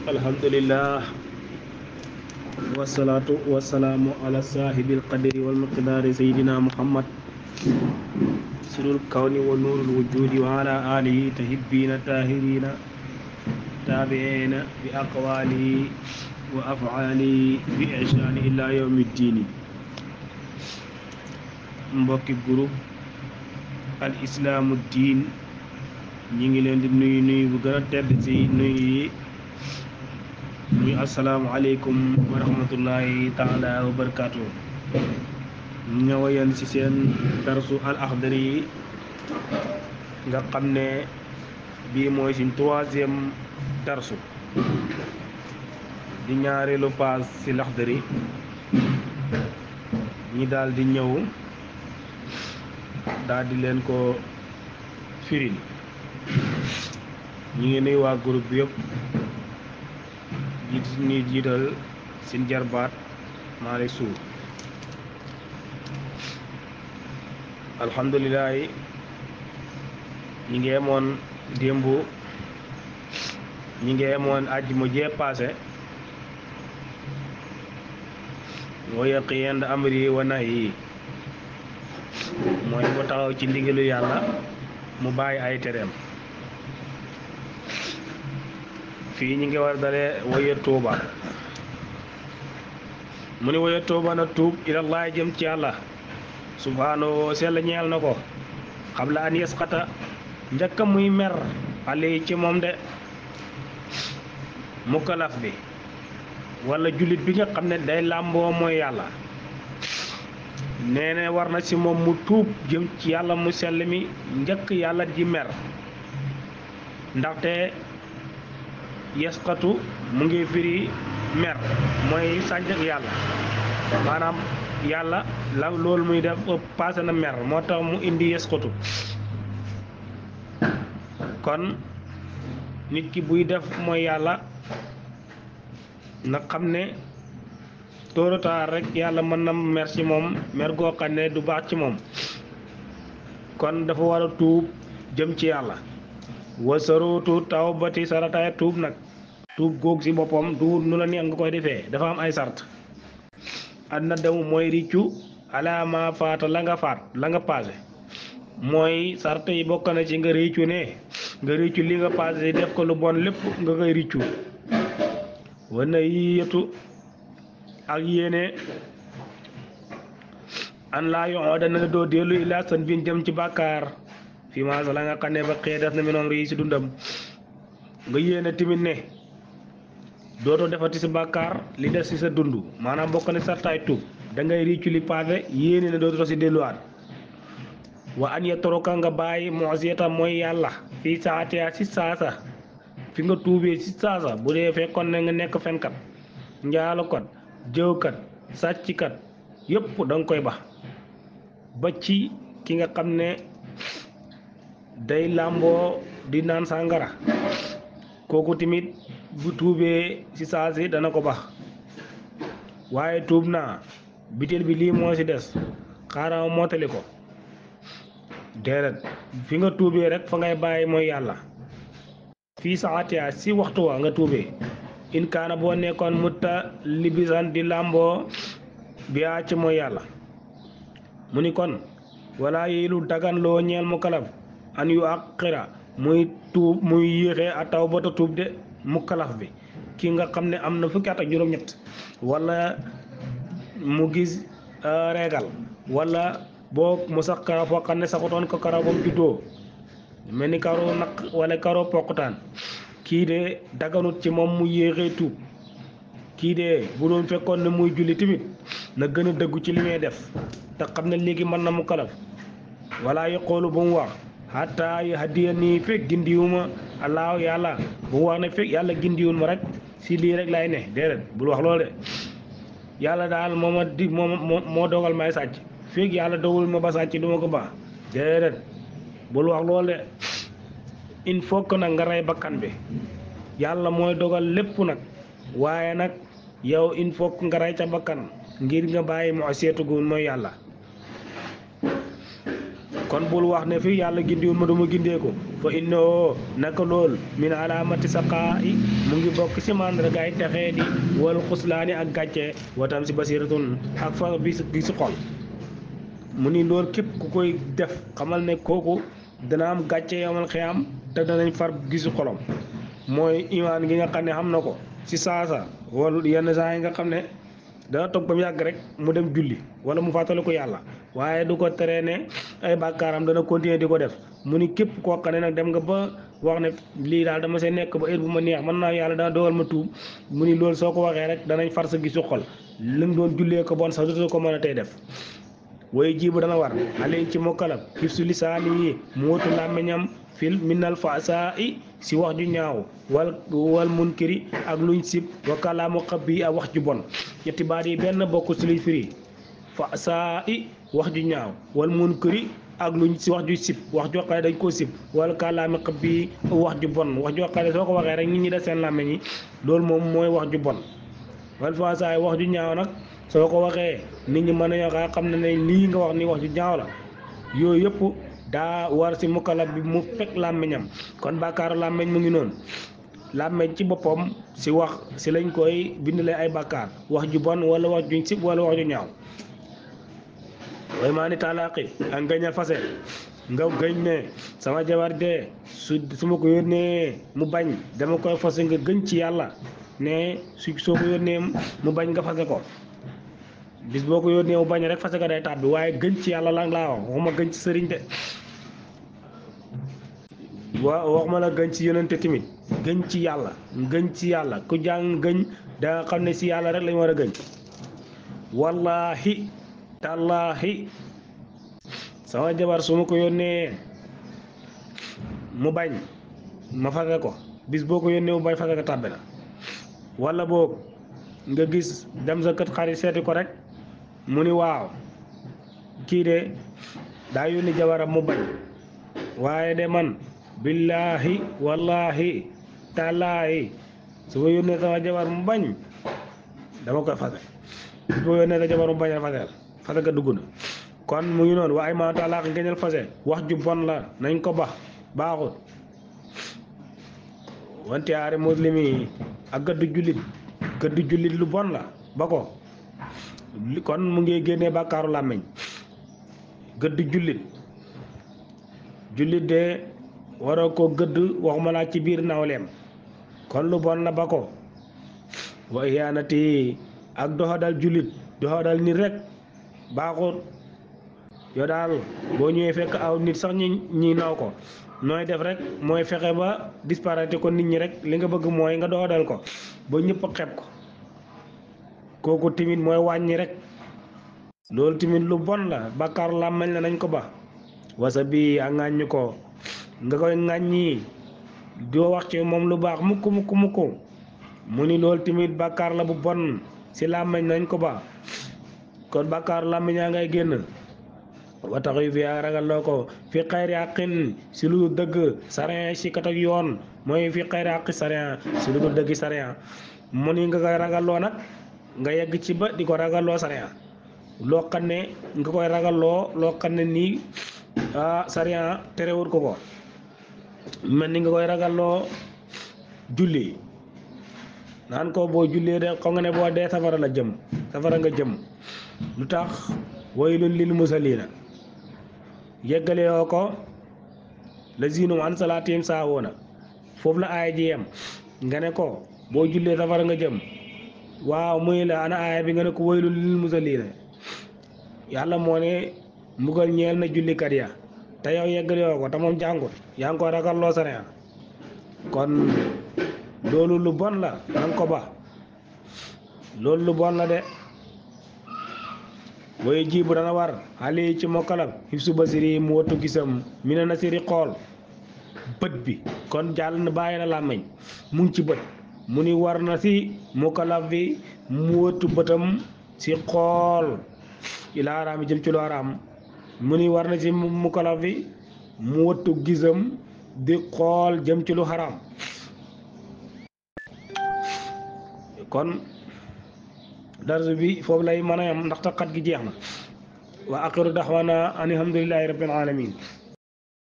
alhamdulillah wassalatu wassalamu ala sahibil qadri wal miqdari sayyidina muhammad sirul kawni wa nurul wujudi wa ala alihi tahibbina tahirina tabi'ina bi aqwalihi wa af'alihi bi ihsani ila yawmiddin. Mbokki groupe al islaamu diin ñi ngi leen di nuyu bu gën a tedd ci nuyu yi muy asalaamualeykum wa rahmatullahi taala wa barakaatu. ñëwayan ci seen darsu al axdari yi nga xam ne bii mooy suñ troisième darsu di ñaareelu paas ci laxdari ñi daal di ñëw daal di leen ko firil. ñi ngi nuyu waa groupe bi yëpp ñi jiital seen jarbaat Malick Sow. alhamdulilah ñi ngi yemoon démb ñi ngi yemoon àjjuma jee paase wa yaqiyan amri wa nahyi mooy mu taxaw ci ndigalu yàlla mu bàyyi ay tereem. fii ñi ngi war dalee waya tuuba mu ni waya tuuba na tuub ilallaah jëm ci yàlla subhaanahu sell ñeel na ko xabla an yasqata njëkk muy mer ale ci moom de mukkalaf bi wala jullit bi nga xam ne day làmboo mooy yàlla. nee na war na ci moom mu tuub jëm ci yàlla mu sell mi njëkk yàlla ji mer, ndaxte yasqatu mu ngi firi mer mooy sànj yàlla, maanaam yàlla la loolu muy def passé na mer moo tax mu indi yasqatu. kon nit ki buy def mooy yàlla na xam ne tôt ou tard rek yàlla mën na mer ci moom mer goo xam ne du baax ci moom. kon dafa war a tuub jëm ci yàlla. wasarutu tawbati sarataay tuub nag tuub góog ci boppam du nu la neex nga koy defee, dafa am ay sart. adna dem mooy riccu alaama faata la nga faat la nga passé, mooy sart yi bokk na ci nga riccu ne nga riccu li nga passé def ko lu bon lépp nga koy riccu. wana yi yetu ak yéene an laa yoxoo dana nga doo dellu ilaa san bin jëm ci bàkkaar fi maasa la nga xam ne ba xëy def na minoom rii si dundam. nga yéene timit ne dootoo defati si bàkkaar li des si sa dund, maanaam bokk ne sartaay tuub da ngay riccu li paase yéene ne dootoo si delluwaat. wa an ya toroka nga bàyyi moosiyata mooy yàlla fii saatiya si saasa fi nga tuubee si saasa. bu dee fekkoon ne nga nekk fenkat, njaalokat, jëwkat, sàcckat yëpp da nga koy ba ci ki nga xam ne day làmboo di naan sàngara, kooku tamit bu tuubee ci saasi dana ko bax. waaye tuub naa bitéel bi lii moo ci des xaaral mootali ko déedéet, fi nga tuubee rek fa ngay bàyyi mooy yàlla. fii saatiya si waxtu wa nga tuubee. in kaana boo nekkoon mutta libisan di làmboo biyaa ci mooy yàlla. mu ni kon wala yilu dagan loo ñeel mu kalaf an yu àqira muy tuub muy yéexee a taw bata tuub de mu kalaf bi ki nga xam ne am na fukki at ak juróom-ñett wala mu gis reegal wala boo mu sax karaw foo xam ne saxutoon ko karaw ba mu juddoo mel ni karaw naq wala karaw poqutaan, kii de daganut ci moom mu yéexee tuub. kii de bu doon fekkoon ne muy julli tamit na gën a dëggu ci li muy def te xam ne léegi mën na mu kalaf. wala yaqulu bu mu wax hatta yahdiya nii fekk gindiwuma allahu yàlla, bu mu wax ne fekk yàlla gindiwul ma rek si lii rek lay ne, déedéet bul wax loolu de. yàlla daal moo dogal may sàcc, fekk yàlla dogal ma ba sàcc du ma ko baax, déedéet bul wax loolu de. il faut que nag nga rey bakkan bi. yàlla mooy dogal lépp nag, waaye nag yow il faut que nga rey ca bakkan ngir nga bàyyi mu seetu gu mooy yàlla. kon bul wax ne fi yàlla gindiwul ma duma gindeeku fa innoo naka lool min alaamati saqaa i mu ngi bokk ci màndargaay texee di wal xuslaani ak gàcce watam si basiratun ak fa bi si xol mu ni loolu képp ku koy def xamal ne kooku dana am gàcce yamal xiyam te danañ far gisu xolam mooy imaan gi nga xam ne xam na ko ci saasa wala yenn saa yi nga xam ne dana toog ba mu yàgg rek mu dem julli wala mu fàttali ko yàlla waaye du ko teree ne ay bàkkaaram dana continuer di ko def mu ni képp koo xam ne nag dem nga ba wax ne lii daal dama see nekk ba heure bu ma neex mën naa yàlla dana dogal ma tuub mu ni loolu soo ko waxee rek danañ far sa gisu xol li nga doon jullee ko bon sax du ko mën a tey def way jiibu dana war alay ci mokkalab hifsu lisaani yi mu watu làmmiñam fil minal fasaa i si wax ju ñaaw wal munkiri ak luñ sib wa kalaamu xab bi ak wax ju bon ñetti baat yi benn bokk si luy firi fasaa i wax ju ñaaw wal munkiri ak luñ si wax ju sib wax joo xam ne dañ koo sib wala kalaami xab bi wax ju bon wax joo xam ne soo ko waxee rek nit ñi def seen làmmiñ yi loolu moom mooy wax ju bon wal fasaa i wax ju ñaaw nag soo ko waxee nit ñi mën a xam ne lii nga wax ni wax ju ñaaw la yooyu yëpp daa war si mukallaf bi mu fekk làmmiñam kon bàkkaaru làmmiñ mu ngi noonu làmmiñ ci boppam si wax si lañ koy bindalee ay bàkkaar wax ju bon wala wax ju sib wala wax ju ñaaw way maa ni talaaqi ak ngëñ a fase nga gëñ ne sama jabar de su ma ko yónnee mu bañ dama koy fase nga gëñ ci yàlla ne soo ko yónnee mu bañ nga fase ko bis boo ko yónnee mu bañ rek fase ko day tàbbi waaye gëñ ci yàlla lan laa wax waxuma gëñ ci sëriñ de waxuma la gëñ ci yonente tamit gëñ ci yàlla ku jàng gëñ da nga xam ne si yàlla rek lañu war a gëñ wallahi tallaahi sama jabar su ma ko yónnee mu bañ ma fase ko bis boo ko yónnee mu bañ fase ko tàbbi na wala boog nga gis dem sa kët xarit seeti ko rek mu ni waaw kii de daa yónni jabaram mu bañ waaye de man billaahi wallahi tallaahi su ma yónnee sama jabar mu bañ dama koy fase bis boo yónnee sa jabar mu bañ a fase ga dugg na kon mu ngi noonu waaye ma talaax ngëñal fase wax ju bon la nañ ko baaxut wante aari muslim yi ak gëddu jullit lu bon la ba ko kon mu ngi génnee bàkkaaru làmmiñ gëddu jullit de waroo ko gëdd waxuma laa ci biir nawleem kon lu bon la ba ko wa iyaanati ak doxadal jullit doxadal nit rek baaxut yow daal boo ñëwee fekk aw nit sax ñi naw ko nooy def rek mooy fexe ba disparaître ko nit ñi rek li nga bëgg mooy nga doxadal ko ba ñëpp xeeb ko kooku timit mooy wàññi rek loolu timit lu bon la bàkkaaru làmmiñ la nañ ko ba wasa bi a ŋàññ ko nga koy ŋàññi doo wax ci moom lu baax mukk mu ni loolu timit bàkkaar la bu bon si làmmiñ nañ ko ba kon bàkkaaru làmmiñ yaa ngay génn watax yu fi ragalloo ko fi xayri àqin si lu dëgg sariya si kat ak yoon mooy fi xayri àqi sariya si lu dëgg sariya mu ni nga koy ragalloo nag nga yegg ci ba di ko ragalloo sariya loo xam ne nga koy ragalloo loo xam ne nii sariya terewut ko mel ni nga koy ragalloo julli naan ko boo jullee de xam nga ne boo dee safara nga jëm lu tax waylun lil musallina yeggale yoo ko lazina an salaatihim saahuuna foofu la aaya ji yem nga ne ko boo jullee safara nga jëm waaw muy la ana aaya bi nga ne ko waylun lil musallina yàlla moo ne mbugal ñeel na jullikat ya te yow yeggale yoo ko te moom jàngut yaa ngi ko ragal loo sariya kon loolu lu bon la nanga ko ba loolu lu bon la de way jiibu dana war xale yi ci mokkalam hifsu basiri mu wattu gisam mi ne nasiri xool bët bi kon jàll na bàyyi na làmmiñ mu ngi ci bët mu ni war na si mukkalaf bi mu wattu bëtam si xool ila araam jëm ci lu araam mu ni war na si mukkalaf bi mu wattu gisam di xool jëm ci lu xaraam kon darsu bi foofu lay mën a yam ndax taxat gi jeex na wa axiru daxwana an alhamdulillahi rabbil alamin